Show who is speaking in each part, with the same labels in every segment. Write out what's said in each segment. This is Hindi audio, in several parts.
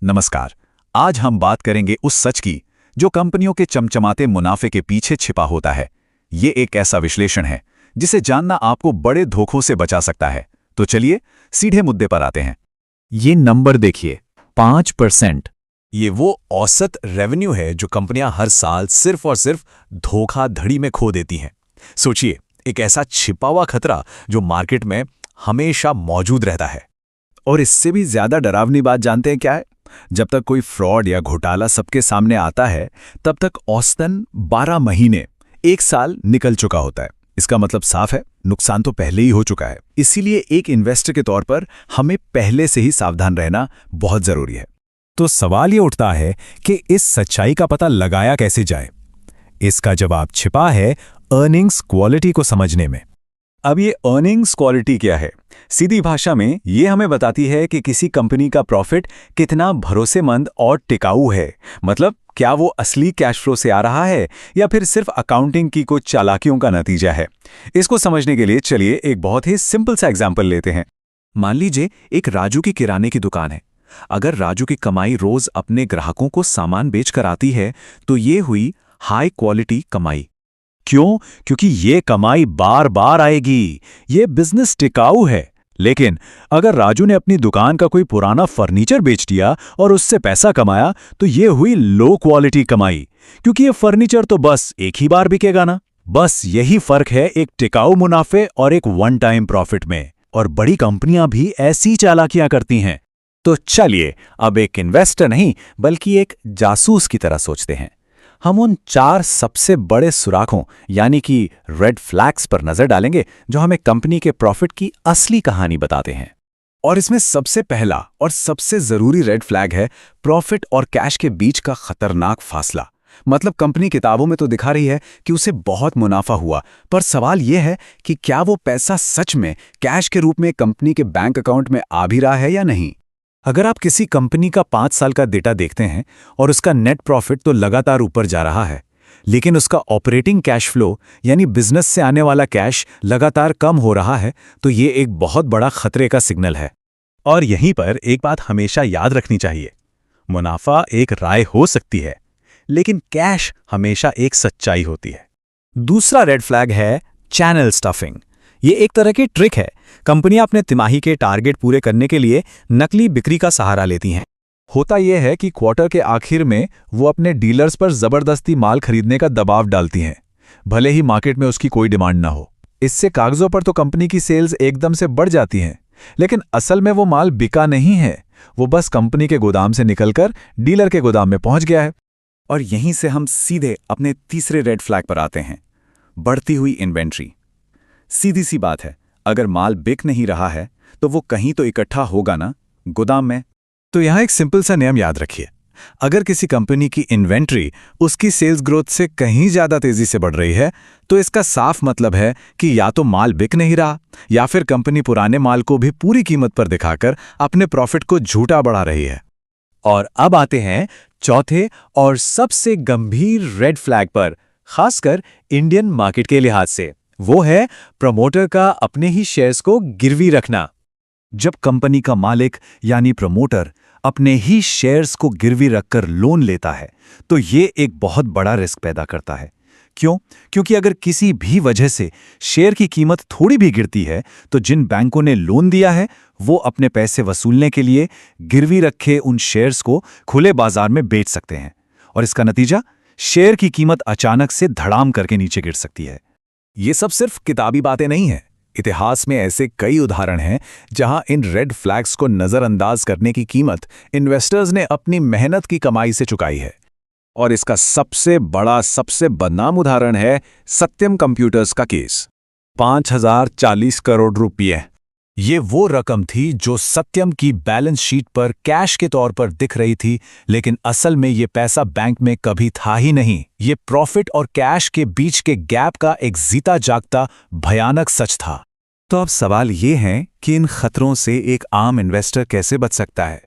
Speaker 1: नमस्कार। आज हम बात करेंगे उस सच की जो कंपनियों के चमचमाते मुनाफे के पीछे छिपा होता है। ये एक ऐसा विश्लेषण है जिसे जानना आपको बड़े धोखों से बचा सकता है। तो चलिए सीधे मुद्दे पर आते हैं।
Speaker 2: ये नंबर देखिए, 5%।
Speaker 3: ये वो औसत रेवेन्यू है जो कंपनियां हर साल सिर्फ और सिर्फ धोखाधड़ी में खो देती हैं। सोचिए, एक ऐसा छिपा हुआ खतरा जो मार्केट में हमेशा मौजूद रहता है।
Speaker 1: और इससे भी ज्यादा डरावनी बात जानते हैं क्या है? जब तक कोई फ्रॉड या घोटाला सबके सामने आता है, तब तक औसतन 12 महीने, 1 साल निकल चुका होता है। इसका मतलब साफ है, नुकसान तो पहले ही हो चुका है। इसीलिए एक इन्वेस्टर के तौर पर हमें पहले से ही सावधान रहना बहुत जरूरी है।
Speaker 2: तो सवाल ये उठता है कि इस सच्चाई का पता लगाया कैसे जाए? इसका जवाब छिपा है अर्निंग्स क्वालिटी को समझने में।
Speaker 1: अब ये अर्निंग्स क्वालिटी क्या है? सीधी भाषा में ये हमें बताती है कि किसी कंपनी का प्रॉफिट कितना भरोसेमंद और टिकाऊ है। मतलब क्या वो असली कैश फ्लो से आ रहा है या फिर सिर्फ अकाउंटिंग की कुछ चालाकियों का नतीजा है। इसको समझने के लिए चलिए एक बहुत ही सिंपल सा एग्जांपल लेते हैं। मान लीजिए एक राजू की किराने की दुकान है। अगर राजू की कमाई रोज अपने ग्राहकों को सामान बेचकर आती है तो ये हुई हाई क्वालिटी कमाई। क्यों? क्योंकि ये कमाई बार बार आएगी, ये बिजनेस टिकाऊ है। लेकिन अगर राजू ने अपनी दुकान का कोई पुराना फर्नीचर बेच दिया और उससे पैसा कमाया तो ये हुई लो क्वालिटी कमाई, क्योंकि ये फर्नीचर तो बस एक ही बार बिकेगा ना। बस यही फर्क है एक टिकाऊ मुनाफे और एक वन टाइम प्रॉफिट में। और बड़ी कंपनियां भी ऐसी चालाकियां करती हैं। तो चलिए अब एक इन्वेस्टर नहीं बल्कि एक जासूस की तरह सोचते हैं। हम उन 4 सबसे बड़े सुराखों यानी कि रेड फ्लैग्स पर नजर डालेंगे जो हमें कंपनी के प्रॉफिट की असली कहानी बताते हैं। और इसमें सबसे पहला और सबसे जरूरी रेड फ्लैग है प्रॉफिट और कैश के बीच का खतरनाक फासला। मतलब कंपनी किताबों में तो दिखा रही है कि उसे बहुत मुनाफा हुआ, पर सवाल यह है कि क्या वो पैसा सच में कैश के रूप में कंपनी के बैंक अकाउंट में आ भी रहा है या नहीं। अगर आप किसी कंपनी का 5 साल का डेटा देखते हैं और उसका नेट प्रॉफिट तो लगातार ऊपर जा रहा है, लेकिन उसका ऑपरेटिंग कैश फ्लो यानी बिजनेस से आने वाला कैश लगातार कम हो रहा है, तो ये एक बहुत बड़ा खतरे का सिग्नल है। और यहीं पर एक बात हमेशा याद रखनी चाहिए, मुनाफा एक राय हो सकती है, लेकिन कैश हमेशा एक सच्चाई होती है। दूसरा रेड फ्लैग है चैनल स्टफिंग। ये एक तरह की ट्रिक है। कंपनियां अपने तिमाही के टारगेट पूरे करने के लिए नकली बिक्री का सहारा लेती हैं। होता यह है कि क्वार्टर के आखिर में वो अपने डीलर्स पर जबरदस्ती माल खरीदने का दबाव डालती हैं, भले ही मार्केट में उसकी कोई डिमांड ना हो। इससे कागजों पर तो कंपनी की सेल्स एकदम से बढ़ जाती हैं, लेकिन असल में वो माल बिका नहीं है, वो बस कंपनी के गोदाम से निकलकर डीलर के गोदाम में पहुंच गया है। और यहीं से हम सीधे अपने तीसरे रेड फ्लैग पर आते हैं, बढ़ती हुई इन्वेंट्री। सीधी सी बात है, अगर माल बिक नहीं रहा है तो वो कहीं तो इकट्ठा होगा ना, गोदाम में। तो यहां एक सिंपल सा नियम याद रखिए, अगर किसी कंपनी की इन्वेंट्री उसकी सेल्स ग्रोथ से कहीं ज्यादा तेजी से बढ़ रही है तो इसका साफ मतलब है कि या तो माल बिक नहीं रहा या फिर कंपनी पुराने माल को भी पूरी कीमत पर दिखाकर अपने प्रॉफिट को झूठा बढ़ा रही है। और अब आते हैं चौथे और सबसे गंभीर रेड फ्लैग पर, खासकर इंडियन मार्केट के लिहाज से। वो है प्रमोटर का अपने ही शेयर्स को गिरवी रखना। जब कंपनी का मालिक यानी प्रमोटर अपने ही शेयर्स को गिरवी रखकर लोन लेता है तो ये एक बहुत बड़ा रिस्क पैदा करता है। क्यों? क्योंकि अगर किसी भी वजह से शेयर की कीमत थोड़ी भी गिरती है तो जिन बैंकों ने लोन दिया है वो अपने पैसे वसूलने के लिए गिरवी रखे उन शेयर्स को खुले बाजार में बेच सकते हैं। और इसका नतीजा, शेयर की कीमत अचानक से धड़ाम करके नीचे गिर सकती है। ये सब सिर्फ किताबी बातें नहीं हैं। इतिहास में ऐसे कई उदाहरण हैं जहां इन रेड फ्लैग्स को नजरअंदाज करने की कीमत इन्वेस्टर्स ने अपनी मेहनत की कमाई से चुकाई है। और इसका सबसे बड़ा, सबसे बदनाम उदाहरण है सत्यम कंप्यूटर्स का केस। 5040 करोड़ रुपये, ये वो रकम थी जो सत्यम की बैलेंस शीट पर कैश के तौर पर दिख रही थी, लेकिन असल में ये पैसा बैंक में कभी था ही नहीं। ये प्रॉफिट और कैश के बीच के गैप का एक जीता जागता भयानक सच था। तो अब सवाल ये है कि इन खतरों से एक आम इन्वेस्टर कैसे बच सकता है?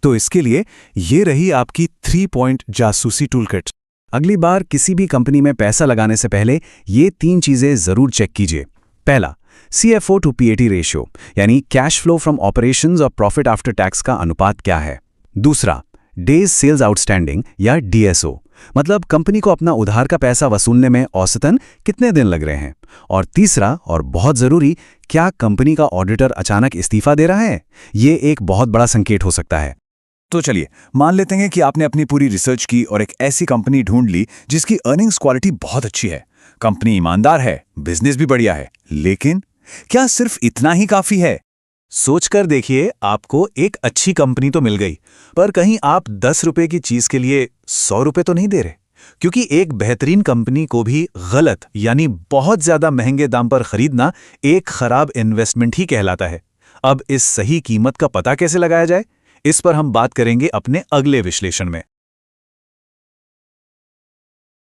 Speaker 1: तो इसके लिए ये रही आपकी 3 पॉइंट जासूसी टूलकिट। अगली बार किसी भी कंपनी में पैसा लगाने से पहले ये 3 चीजें जरूर चेक कीजिए। पहला, CFO to PAT रेशियो यानी कैश फ्लो फ्रॉम ऑपरेशंस और प्रॉफिट आफ्टर टैक्स का अनुपात क्या है। दूसरा, डेज सेल्स आउटस्टैंडिंग या DSO, मतलब कंपनी को अपना उधार का पैसा वसूलने में औसतन कितने दिन लग रहे हैं। और तीसरा और बहुत ज़रूरी, क्या कंपनी का ऑडिटर अचानक इस्तीफा दे रहा है? ये एक बहुत बड़ा संकेत हो सकता है।
Speaker 3: तो चलिए मान लेते हैं कि आपने अपनी पूरी रिसर्च की और एक ऐसी कंपनी ढूंढ ली जिसकी अर्निंग्स क्वालिटी बहुत अच्छी है, कंपनी ईमानदार है, बिजनेस भी बढ़िया है, लेकिन क्या सिर्फ इतना ही काफी है? सोचकर देखिए, आपको एक अच्छी कंपनी तो मिल गई, पर कहीं आप 10 रुपए की चीज के लिए 100 रुपए तो नहीं दे रहे, क्योंकि एक बेहतरीन कंपनी को भी गलत यानी बहुत ज्यादा महंगे दाम पर खरीदना एक खराब इन्वेस्टमेंट ही कहलाता है। अब इस सही कीमत का पता कैसे लगाया जाए, इस पर हम बात करेंगे अपने अगले विश्लेषण में।